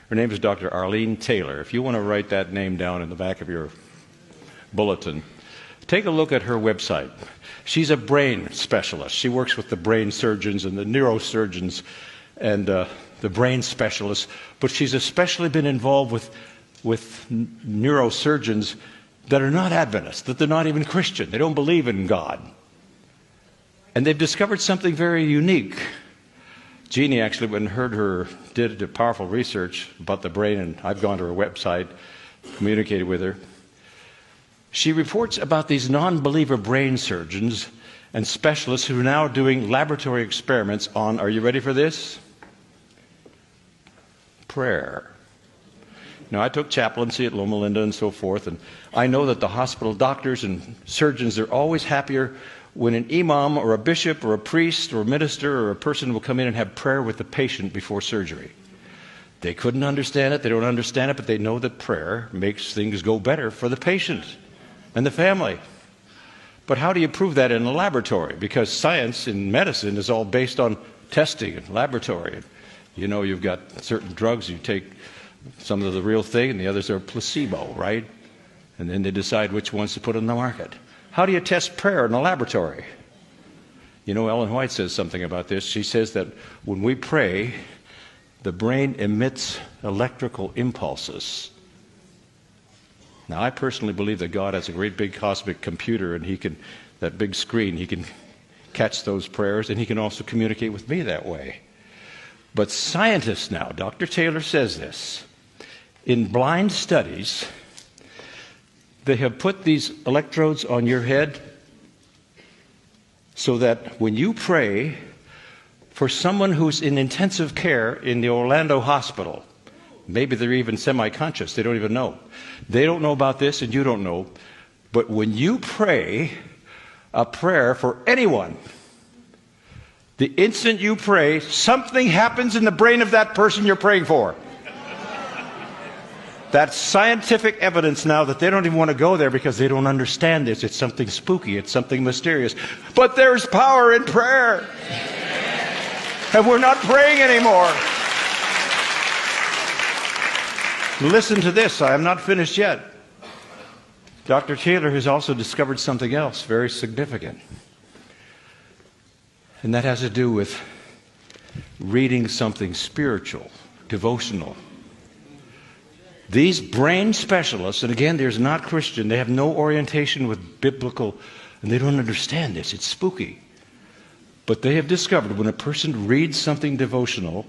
Her name is Dr. Arlene Taylor. If you want to write that name down in the back of your bulletin, take a look at her website. She's a brain specialist. She works with the brain surgeons and the neurosurgeons and the brain specialists, but she's especially been involved with neurosurgeons that are not Adventists, that they're not even Christian. They don't believe in God. And they've discovered something very unique. Jeannie actually, when heard her, did a powerful research about the brain, and I've gone to her website, communicated with her. She reports about these non-believer brain surgeons and specialists who are now doing laboratory experiments on, are you ready for this? Prayer. Now, I took chaplaincy at Loma Linda and so forth, and I know that the hospital doctors and surgeons are always happier when an imam or a bishop or a priest or a minister or a person will come in and have prayer with the patient before surgery. They couldn't understand it, they don't understand it, but they know that prayer makes things go better for the patient and the family. But how do you prove that in a laboratory? Because science in medicine is all based on testing and laboratory. You know, you've got certain drugs, you take some of the real thing and the others are placebo, right? And then they decide which ones to put on the market. How do you test prayer in a laboratory? You know, Ellen White says something about this. She says that when we pray, the brain emits electrical impulses. Now, I personally believe that God has a great big cosmic computer, and he can, that big screen, he can catch those prayers, and he can also communicate with me that way. But scientists now, Dr. Taylor says this, in blind studies, they have put these electrodes on your head so that when you pray for someone who's in intensive care in the Orlando hospital, maybe they're even semi-conscious, they don't even know. They don't know about this and you don't know. But when you pray a prayer for anyone, the instant you pray, something happens in the brain of that person you're praying for. That's scientific evidence now that they don't even want to go there because they don't understand this. It's something spooky. It's something mysterious. But there's power in prayer. And we're not praying anymore. Listen to this. I am not finished yet. Dr. Taylor has also discovered something else very significant. And that has to do with reading something spiritual, devotional. These brain specialists, and again, they're not Christian, they have no orientation with biblical, and they don't understand this. It's spooky. But they have discovered when a person reads something devotional,